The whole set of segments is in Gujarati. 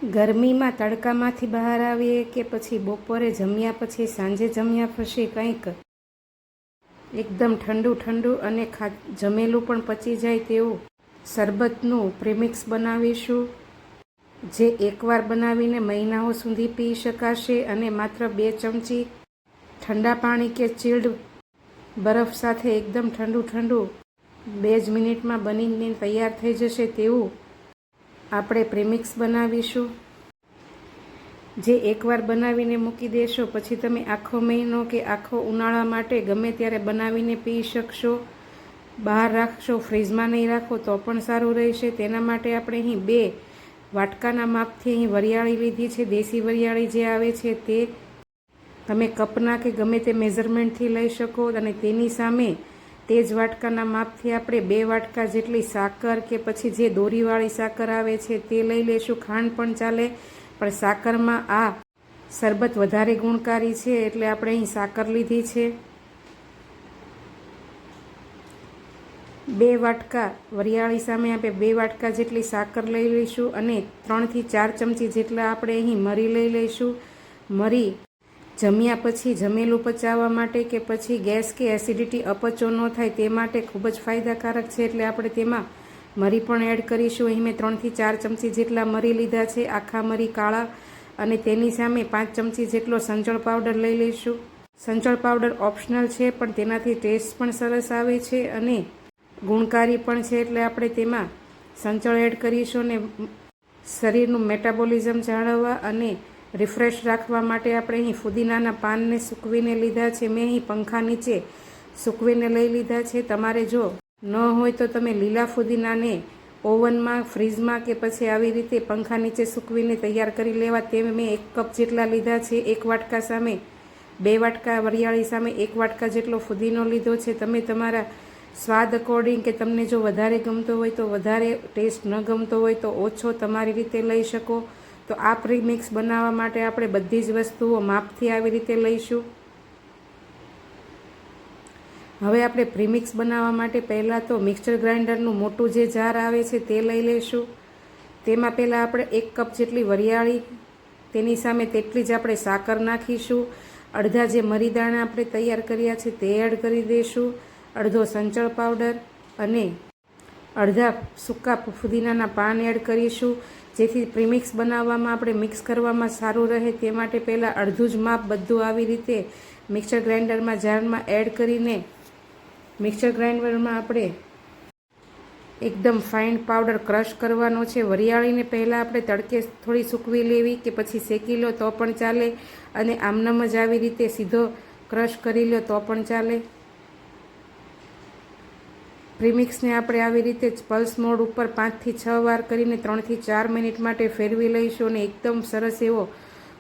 ગરમીમાં તડકામાંથી બહાર આવીએ કે પછી બપોરે જમ્યા પછી સાંજે જમ્યા પછી કંઈક એકદમ ઠંડુ ઠંડુ અને જમેલું પણ પચી જાય તેવું શરબતનું પ્રીમિક્સ બનાવીશું, જે એકવાર બનાવીને મહિનાઓ સુધી પી શકાશે અને માત્ર 2 ચમચી ઠંડા પાણી કે ચિલ્ડ બરફ સાથે એકદમ ઠંડુ ઠંડુ 2 જ મિનિટમાં બનીને તૈયાર થઈ જશે તેવું આપણે પ્રીમિક્સ બનાવીશું, જે એકવાર બનાવીને મૂકી દેશો પછી તમે આખો મહિનો કે આખો ઉનાળા માટે ગમે ત્યારે બનાવીને પી શકશો. બહાર રાખશો, ફ્રીજમાં નહીં રાખો તો પણ સારું રહેશે. તેના માટે આપણે અહીં 2 વાટકાના માપથી અહીં વરિયાળી લીધી છે. દેશી વરિયાળી જે આવે છે તે તમે કપના કે ગમે તે મેઝરમેન્ટથી લઈ શકો અને તેની સામે તે જ વાટકાના માપથી આપણે 2 વાટકા જેટલી સાકર કે પછી જે દોરીવાળી સાકર આવે છે તે લઈ લઈશું. ખાંડ પણ ચાલે, પણ સાકરમાં આ શરબત વધારે ગુણકારી છે એટલે આપણે અહીં સાકર લીધી છે. 2 વાટકા વરિયાળી સામે આપણે 2 વાટકા જેટલી સાકર લઈ લઈશું અને 3 થી 4 ચમચી જેટલા આપણે અહીં મરી લઈ લઈશું. મરી જમ્યા પછી જમેલું પચાવવા માટે કે પછી ગેસ કે એસિડિટી અપચો ન થાય તે માટે ખૂબ જ ફાયદાકારક છે એટલે આપણે તેમાં મરી પણ એડ કરીશું. અહીં મેં 3 થી 4 ચમચી જેટલા મરી લીધા છે, આખા મરી કાળા, અને તેની સામે 5 ચમચી જેટલો સંચળ પાવડર લઈ લઈશું. સંચળ પાવડર ઓપ્શનલ છે પણ તેનાથી ટેસ્ટ પણ સરસ આવે છે અને ગુણકારી પણ છે એટલે આપણે તેમાં સંચળ એડ કરીશું. અને શરીરનું મેટાબોલિઝમ જાળવવા અને રિફ્રેશ રાખવા માટે આપણે અહીં ફુદીનાના પાનને સૂકવીને લીધા છે. મેં અહીં પંખા નીચે સૂકવીને લઈ લીધા છે. તમારે જો ન હોય તો તમે લીલા ફુદીનાને ઓવનમાં, ફ્રીજમાં કે પછી આવી રીતે પંખા નીચે સૂકવીને તૈયાર કરી લેવા. તે મેં 1 કપ જેટલા લીધા છે. 1 વાટકા સામે 2 વાટકા વરિયાળી સામે 1 વાટકા જેટલો ફુદીનો લીધો છે. તમે તમારા સ્વાદ અકોર્ડિંગ કે તમને જો વધારે ગમતો હોય તો વધારે, ટેસ્ટ ન ગમતો હોય તો ઓછો તમારી રીતે લઈ શકો. તો આ પ્રીમિક્સ બનાવવા માટે આપણે બધી જ વસ્તુઓ માપથી આવી રીતે લઈશું. હવે આપણે પ્રીમિક્સ બનાવવા માટે પહેલાં તો મિક્સર ગ્રાઇન્ડરનું મોટું જે જાર આવે છે તે લઈ લઈશું. તેમાં પહેલાં આપણે 1 કપ જેટલી વરિયાળી, તેની સામે તેટલી જ આપણે સાકર નાખીશું. અડધા જે મરીદાણા આપણે તૈયાર કર્યા છે તે એડ કરી દઈશું. અડધો સંચળ પાવડર અને અડધા સૂકા ફુદીનાના પાન એડ કરીશું, જેથી પ્રીમિક્સ બનાવવામાં આપણે મિક્સ કરવામાં સારું રહે તે માટે પહેલાં અડધું જ માપ બધું આવી રીતે મિક્સર ગ્રાઇન્ડરમાં જારમાં એડ કરીને મિક્સર ગ્રાઇન્ડરમાં આપણે એકદમ ફાઇન પાવડર ક્રશ કરવાનો છે. વરિયાળીને પહેલાં આપણે તડકે થોડી સૂકવી લેવી કે પછી શેકી લો તો પણ ચાલે અને આમનામ જ આવી રીતે સીધો ક્રશ કરી લો તો પણ ચાલે. પ્રીમિક્સને આપણે આવી રીતે જ પલ્સ મોડ ઉપર 5 થી 6 વાર કરીને 3 થી 4 મિનિટ માટે ફેરવી લઈશું અને એકદમ સરસ એવો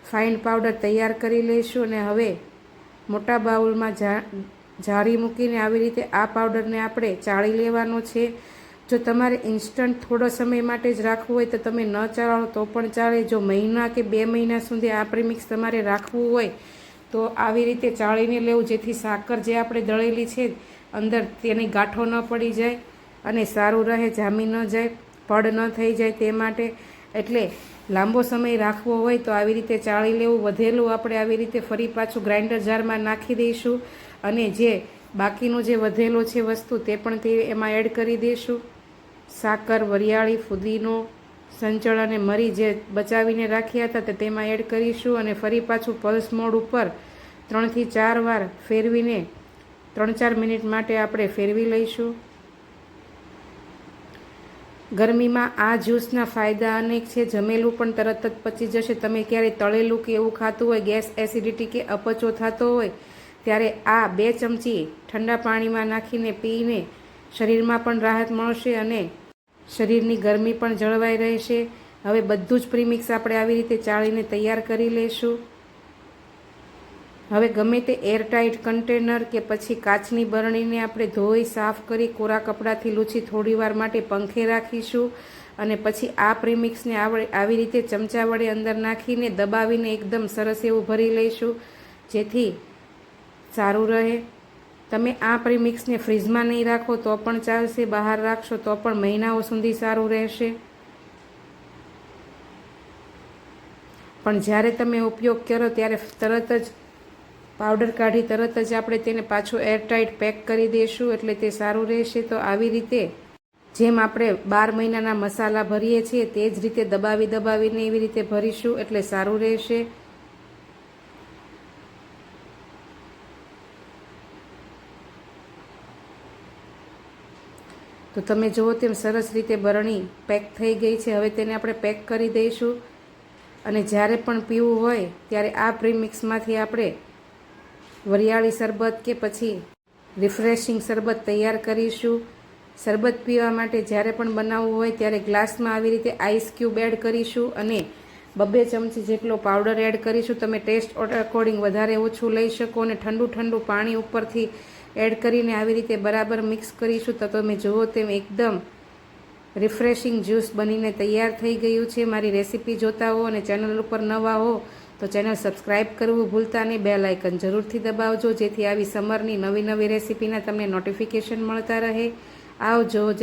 ફાઇન પાવડર તૈયાર કરી લઈશું. અને હવે મોટા બાઉલમાં જારી મૂકીને આવી રીતે આ પાવડરને આપણે ચાળી લેવાનો છે. જો તમારે ઇન્સ્ટન્ટ થોડો સમય માટે જ રાખવું હોય તો તમે ન ચાળો તો પણ ચાલે. જો મહિના કે 2 મહિના સુધી આ પ્રીમિક્સ તમારે રાખવું હોય તો આવી રીતે ચાળીને લેવું, જેથી સાકર જે આપણે દળેલી છે અંદર તેની ગાંઠો ન પડી જાય અને સારું રહે, જામી ન જાય, પડ ન થઈ જાય તે માટે. એટલે લાંબો સમય રાખવો હોય તો આવી રીતે ચાળી લેવું. વધેલું આપણે આવી રીતે ફરી પાછું ગ્રાઇન્ડર જારમાં નાખી દઈશું અને જે બાકીનું જે વધેલો છે વસ્તુ તે પણ તે એમાં એડ કરી દઈશું. સાકર, વરિયાળી, ફુદીનો, સંચળ અને મરી જે બચાવીને રાખ્યા હતા તે તેમાં એડ કરીશું અને ફરી પાછું પલ્સ મોડ ઉપર 3 થી 4 વાર ફેરવીને 3-4 મિનિટ માટે આપણે ફેરવી લઈશું. ગરમીમાં આ જ્યુસના ફાયદા અનેક છે. જમેલું પણ તરત જ પચી જશે. તમે ક્યારેય તળેલું કે એવું ખાતું હોય, ગેસ એસિડિટી કે અપચો થતો હોય ત્યારે આ 2 ચમચી ઠંડા પાણીમાં નાખીને પીને શરીરમાં પણ રાહત મળશે અને શરીરની ગરમી પણ જળવાઈ રહેશે. હવે બધું જ પ્રીમિક્સ આપણે આવી રીતે ચાળીને તૈયાર કરી લઈશું. હવે ગમે તે એરટાઇટ કન્ટેનર કે પછી કાચની બરણીને આપણે ધોઈ સાફ કરી કોરા કપડાથી લૂછી થોડીવાર માટે પંખે રાખીશું અને પછી આ પ્રીમિક્સને આવી રીતે ચમચા વડે અંદર નાખીને દબાવીને એકદમ સરસ એવું ભરી લઈશું, જેથી સારું રહે. તમે આ પ્રીમિક્સને ફ્રીજમાં નહીં રાખો તો પણ ચાલશે, બહાર રાખશો તો પણ મહિનાઓ સુધી સારું રહેશે. પણ જ્યારે તમે ઉપયોગ કરો ત્યારે તરત જ પાવડર કાઢી તરત જ આપણે તેને પાછું એરટાઈટ પેક કરી દઈશું, એટલે તે સારું રહેશે. તો આવી રીતે જેમ આપણે 12 મહિનાના મસાલા ભરીએ છીએ તે જ રીતે દબાવીને એવી રીતે ભરીશું એટલે સારું રહેશે. તો તમે જુઓ તેમ સરસ રીતે બરણી પેક થઈ ગઈ છે. હવે તેને આપણે પેક કરી દઈશું અને જ્યારે પણ પીવું હોય ત્યારે આ પ્રીમિક્સમાંથી આપણે વરિયાળી શરબત કે પછી રિફ્રેશિંગ શરબત તૈયાર કરીશું. શરબત પીવા માટે જ્યારે પણ બનાવવું હોય ત્યારે ગ્લાસમાં આવી રીતે આઈસ ક્યુબ એડ કરીશું અને 2 ચમચી જેટલો પાવડર એડ કરીશું. તમે ટેસ્ટ અકોર્ડિંગ વધારે ઓછું લઈ શકો અને ઠંડુ પાણી ઉપરથી એડ કરીને આવી રીતે બરાબર મિક્સ કરીશું. તો તમે જુઓ તેમ એકદમ રિફ્રેશિંગ જ્યુસ બનીને તૈયાર થઈ ગયું છે. મારી રેસીપી જોતા હો અને ચેનલ ઉપર નવા હો તો ચેનલ સબસ્ક્રાઈબ કરવું ભૂલતા નહીં. બેલ આઇકન જરૂરથી દબાવજો જેથી આવી સમરની નવી રેસીપીના તમને નોટિફિકેશન મળતા રહે. આવજો.